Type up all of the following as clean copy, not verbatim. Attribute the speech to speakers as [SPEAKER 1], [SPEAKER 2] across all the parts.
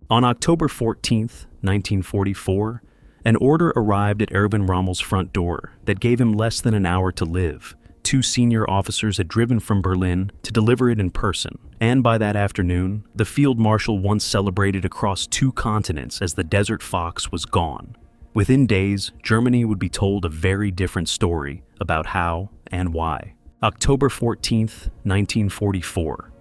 [SPEAKER 1] On October 14, 1944, an order arrived at Erwin Rommel's front door that gave him less than an hour to live. Two senior officers had driven from Berlin to deliver it in person, and by that afternoon, the Field Marshal once celebrated across 2 continents as the Desert Fox was gone. Within days, Germany would be told a very different story about how and why. October 14, 1944.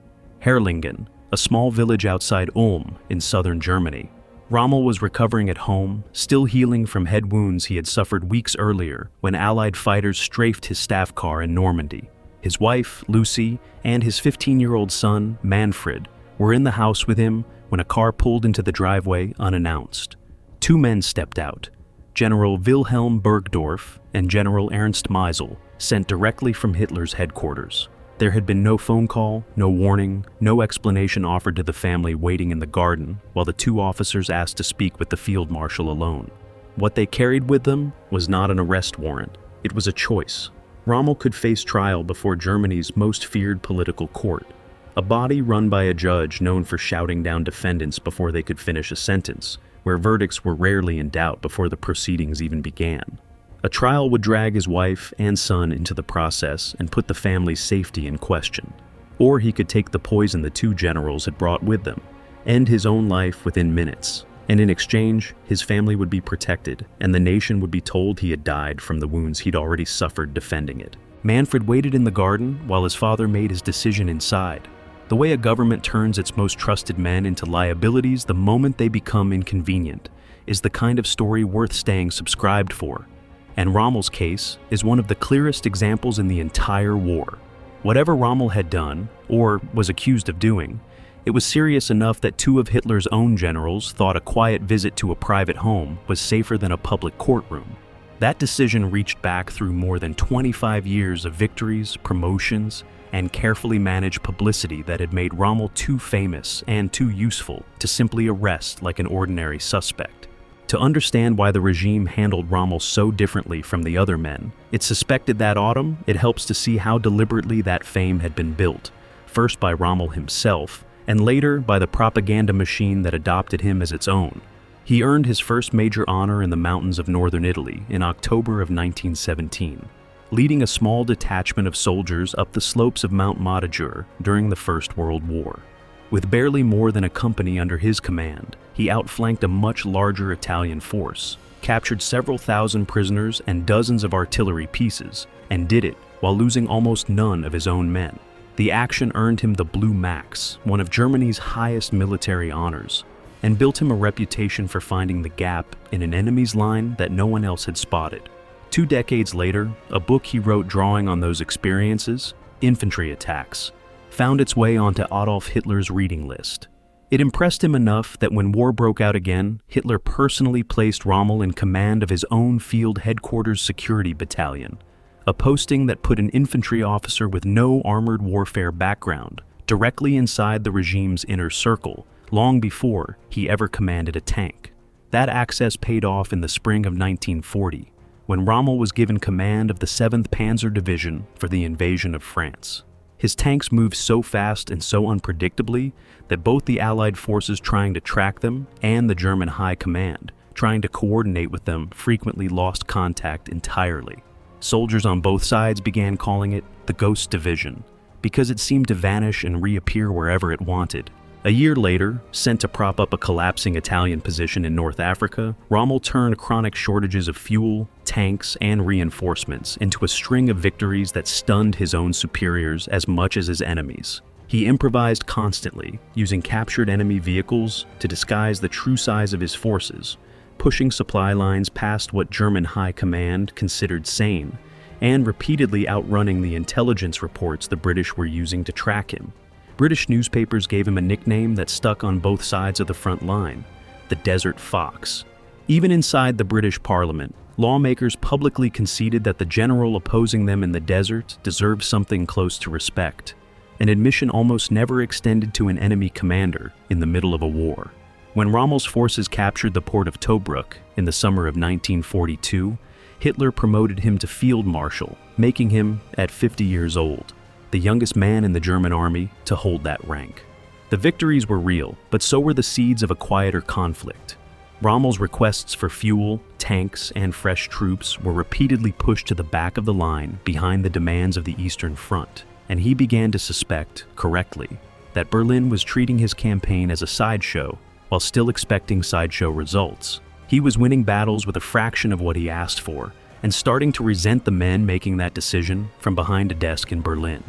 [SPEAKER 1] Herrlingen, a small village outside Ulm in southern Germany. Rommel was recovering at home, still healing from head wounds he had suffered weeks earlier when Allied fighters strafed his staff car in Normandy. His wife, Lucy, and his 15-year-old son, Manfred, were in the house with him when a car pulled into the driveway unannounced. 2 men stepped out, General Wilhelm Burgdorf and General Ernst Meisel, sent directly from Hitler's headquarters. There had been no phone call, no warning, no explanation offered to the family waiting in the garden while the 2 officers asked to speak with the Field Marshal alone. What they carried with them was not an arrest warrant. It was a choice. Rommel could face trial before Germany's most feared political court, a body run by a judge known for shouting down defendants before they could finish a sentence, where verdicts were rarely in doubt before the proceedings even began. A trial would drag his wife and son into the process and put the family's safety in question. Or he could take the poison the 2 generals had brought with them, end his own life within minutes, and in exchange, his family would be protected, and the nation would be told he had died from the wounds he'd already suffered defending it. Manfred waited in the garden while his father made his decision inside. The way a government turns its most trusted men into liabilities the moment they become inconvenient is the kind of story worth staying subscribed for. And Rommel's case is one of the clearest examples in the entire war. Whatever Rommel had done, or was accused of doing, it was serious enough that 2 of Hitler's own generals thought a quiet visit to a private home was safer than a public courtroom. That decision reached back through more than 25 years of victories, promotions, and carefully managed publicity that had made Rommel too famous and too useful to simply arrest like an ordinary suspect. To understand why the regime handled Rommel so differently from the other men, it suspected that autumn, it helps to see how deliberately that fame had been built, first by Rommel himself, and later by the propaganda machine that adopted him as its own. He earned his first major honor in the mountains of northern Italy in October of 1917, leading a small detachment of soldiers up the slopes of Mount Mottajur during the First World War. With barely more than a company under his command, he outflanked a much larger Italian force, captured several thousand prisoners and dozens of artillery pieces, and did it while losing almost none of his own men. The action earned him the Blue Max, one of Germany's highest military honors, and built him a reputation for finding the gap in an enemy's line that no one else had spotted. 2 decades later, a book he wrote drawing on those experiences, Infantry Attacks, found its way onto Adolf Hitler's reading list. It impressed him enough that when war broke out again, Hitler personally placed Rommel in command of his own field headquarters security battalion, a posting that put an infantry officer with no armored warfare background directly inside the regime's inner circle, long before he ever commanded a tank. That access paid off in the spring of 1940, when Rommel was given command of the 7th Panzer Division for the invasion of France. His tanks moved so fast and so unpredictably that both the Allied forces trying to track them and the German High Command trying to coordinate with them frequently lost contact entirely. Soldiers on both sides began calling it the Ghost Division because it seemed to vanish and reappear wherever it wanted. A year later, sent to prop up a collapsing Italian position in North Africa, Rommel turned chronic shortages of fuel, tanks, and reinforcements into a string of victories that stunned his own superiors as much as his enemies. He improvised constantly, using captured enemy vehicles to disguise the true size of his forces, pushing supply lines past what German High Command considered sane, and repeatedly outrunning the intelligence reports the British were using to track him. British newspapers gave him a nickname that stuck on both sides of the front line, the Desert Fox. Even inside the British Parliament, lawmakers publicly conceded that the general opposing them in the desert deserved something close to respect, an admission almost never extended to an enemy commander in the middle of a war. When Rommel's forces captured the port of Tobruk in the summer of 1942, Hitler promoted him to Field Marshal, making him, at 50 years old, the youngest man in the German army to hold that rank. The victories were real, but so were the seeds of a quieter conflict. Rommel's requests for fuel, tanks, and fresh troops were repeatedly pushed to the back of the line behind the demands of the Eastern Front, and he began to suspect, correctly, that Berlin was treating his campaign as a sideshow while still expecting sideshow results. He was winning battles with a fraction of what he asked for, and starting to resent the men making that decision from behind a desk in Berlin.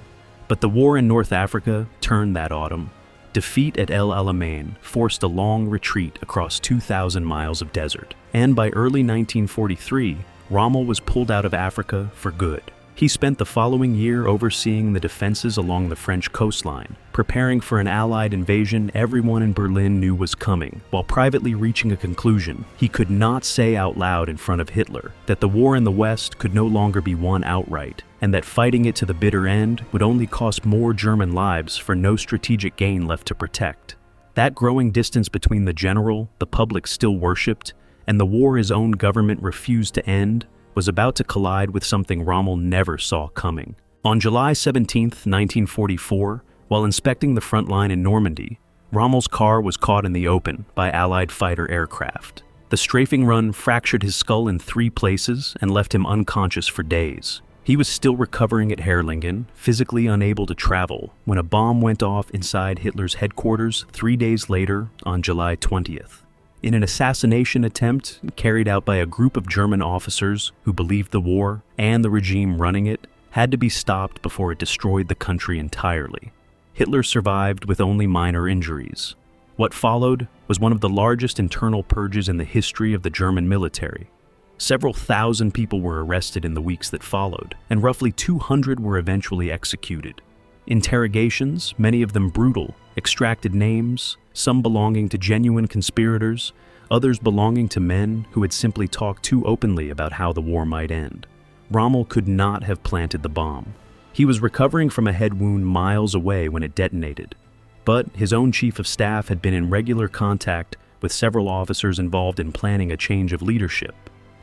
[SPEAKER 1] But the war in North Africa turned that autumn. Defeat at El Alamein forced a long retreat across 2,000 miles of desert, and by early 1943, Rommel was pulled out of Africa for good. He spent the following year overseeing the defenses along the French coastline, preparing for an Allied invasion everyone in Berlin knew was coming, while privately reaching a conclusion he could not say out loud in front of Hitler that the war in the West could no longer be won outright, and that fighting it to the bitter end would only cost more German lives for no strategic gain left to protect. That growing distance between the general the public still worshipped and the war his own government refused to end was about to collide with something Rommel never saw coming. On July 17, 1944, while inspecting the front line in Normandy, Rommel's car was caught in the open by Allied fighter aircraft. The strafing run fractured his skull in 3 places and left him unconscious for days. He was still recovering at Herrlingen, physically unable to travel, when a bomb went off inside Hitler's headquarters 3 days later on July 20th. In an assassination attempt carried out by a group of German officers who believed the war and the regime running it had to be stopped before it destroyed the country entirely. Hitler survived with only minor injuries. What followed was one of the largest internal purges in the history of the German military. Several thousand people were arrested in the weeks that followed, and roughly 200 were eventually executed. Interrogations, many of them brutal, extracted names, some belonging to genuine conspirators, others belonging to men who had simply talked too openly about how the war might end. Rommel could not have planted the bomb. He was recovering from a head wound miles away when it detonated. But his own chief of staff had been in regular contact with several officers involved in planning a change of leadership.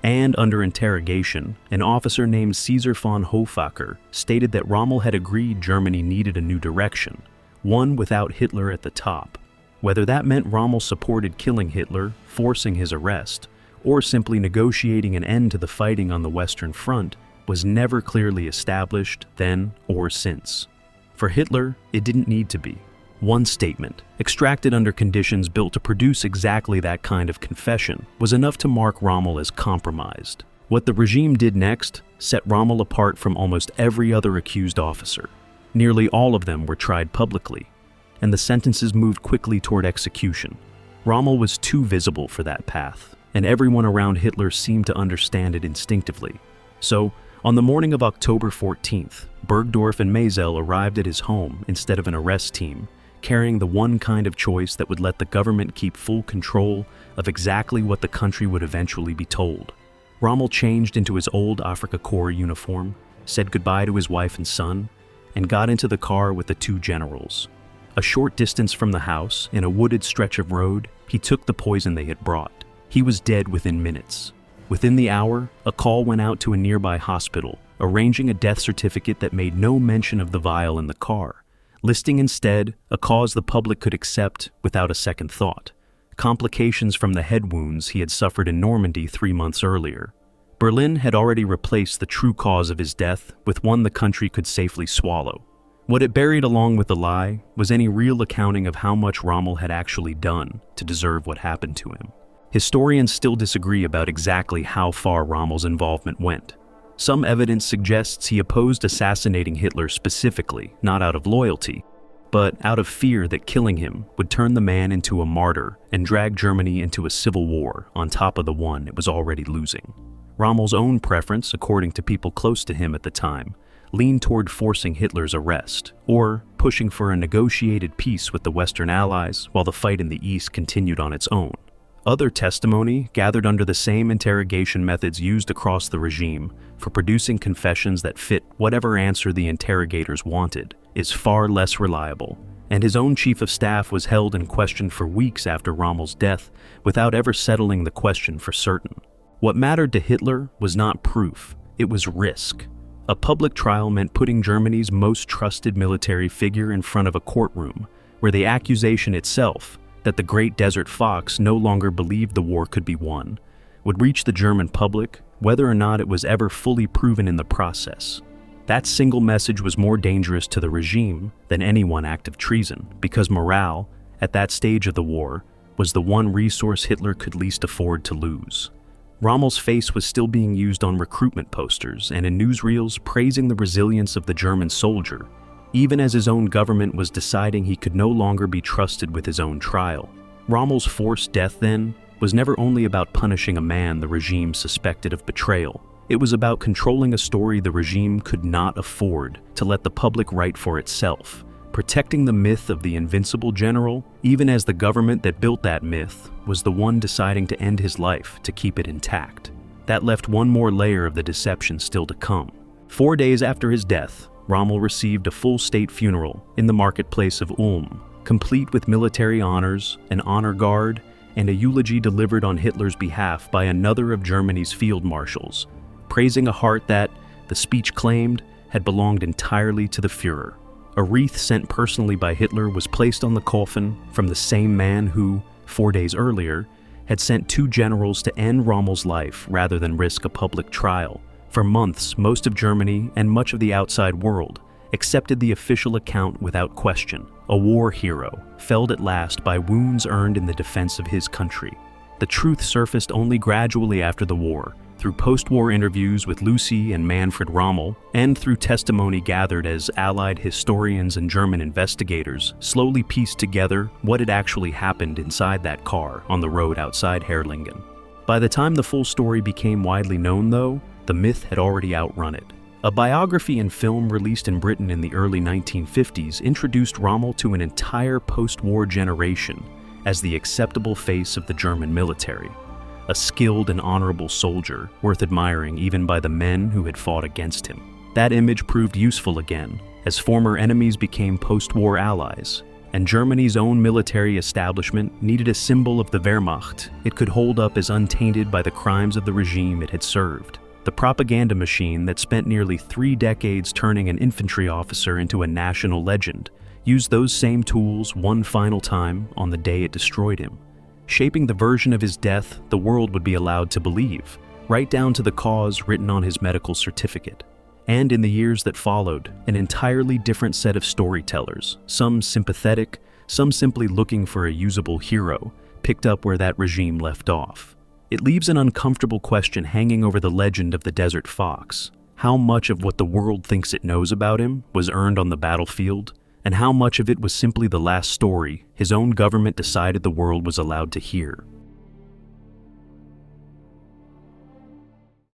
[SPEAKER 1] And under interrogation, an officer named Caesar von Hofacker stated that Rommel had agreed Germany needed a new direction, one without Hitler at the top. Whether that meant Rommel supported killing Hitler, forcing his arrest, or simply negotiating an end to the fighting on the Western Front was never clearly established then or since. For Hitler, it didn't need to be. One statement, extracted under conditions built to produce exactly that kind of confession, was enough to mark Rommel as compromised. What the regime did next set Rommel apart from almost every other accused officer. Nearly all of them were tried publicly, and the sentences moved quickly toward execution. Rommel was too visible for that path, and everyone around Hitler seemed to understand it instinctively. So, on the morning of October 14th, Bergdorf and Mazel arrived at his home instead of an arrest team, carrying the one kind of choice that would let the government keep full control of exactly what the country would eventually be told. Rommel changed into his old Afrika Korps uniform, said goodbye to his wife and son, and got into the car with the 2 generals. A short distance from the house, in a wooded stretch of road, he took the poison they had brought. He was dead within minutes. Within the hour, a call went out to a nearby hospital, arranging a death certificate that made no mention of the vial in the car, listing instead a cause the public could accept without a second thought: complications from the head wounds he had suffered in Normandy 3 months earlier. Berlin had already replaced the true cause of his death with one the country could safely swallow. What it buried along with the lie was any real accounting of how much Rommel had actually done to deserve what happened to him. Historians still disagree about exactly how far Rommel's involvement went. Some evidence suggests he opposed assassinating Hitler specifically, not out of loyalty, but out of fear that killing him would turn the man into a martyr and drag Germany into a civil war on top of the one it was already losing. Rommel's own preference, according to people close to him at the time, leaned toward forcing Hitler's arrest, or pushing for a negotiated peace with the Western Allies while the fight in the East continued on its own. Other testimony, gathered under the same interrogation methods used across the regime for producing confessions that fit whatever answer the interrogators wanted, is far less reliable, and his own chief of staff was held and questioned for weeks after Rommel's death without ever settling the question for certain. What mattered to Hitler was not proof, it was risk. A public trial meant putting Germany's most trusted military figure in front of a courtroom where the accusation itself, that the Great Desert Fox no longer believed the war could be won, would reach the German public, whether or not it was ever fully proven in the process. That single message was more dangerous to the regime than any one act of treason, because morale, at that stage of the war, was the one resource Hitler could least afford to lose. Rommel's face was still being used on recruitment posters and in newsreels praising the resilience of the German soldier, even as his own government was deciding he could no longer be trusted with his own trial. Rommel's forced death, then, was never only about punishing a man the regime suspected of betrayal. It was about controlling a story the regime could not afford to let the public write for itself, protecting the myth of the invincible general, even as the government that built that myth was the one deciding to end his life to keep it intact. That left one more layer of the deception still to come. 4 days after his death, Rommel received a full state funeral in the marketplace of Ulm, complete with military honors, an honor guard, and a eulogy delivered on Hitler's behalf by another of Germany's field marshals, praising a heart that, the speech claimed, had belonged entirely to the Führer. A wreath sent personally by Hitler was placed on the coffin from the same man who, 4 days earlier, had sent 2 generals to end Rommel's life rather than risk a public trial. For months, most of Germany and much of the outside world accepted the official account without question. A war hero, felled at last by wounds earned in the defense of his country. The truth surfaced only gradually after the war, through post-war interviews with Lucy and Manfred Rommel, and through testimony gathered as Allied historians and German investigators slowly pieced together what had actually happened inside that car on the road outside Herrlingen. By the time the full story became widely known, though, the myth had already outrun it. A biography and film released in Britain in the early 1950s introduced Rommel to an entire post-war generation as the acceptable face of the German military, a skilled and honorable soldier worth admiring even by the men who had fought against him. That image proved useful again, as former enemies became post-war allies, and Germany's own military establishment needed a symbol of the Wehrmacht it could hold up as untainted by the crimes of the regime it had served. The propaganda machine that spent nearly 3 decades turning an infantry officer into a national legend used those same tools one final time on the day it destroyed him, shaping the version of his death the world would be allowed to believe, right down to the cause written on his medical certificate. And in the years that followed, an entirely different set of storytellers, some sympathetic, some simply looking for a usable hero, picked up where that regime left off. It leaves an uncomfortable question hanging over the legend of the Desert Fox. How much of what the world thinks it knows about him was earned on the battlefield, and how much of it was simply the last story his own government decided the world was allowed to hear?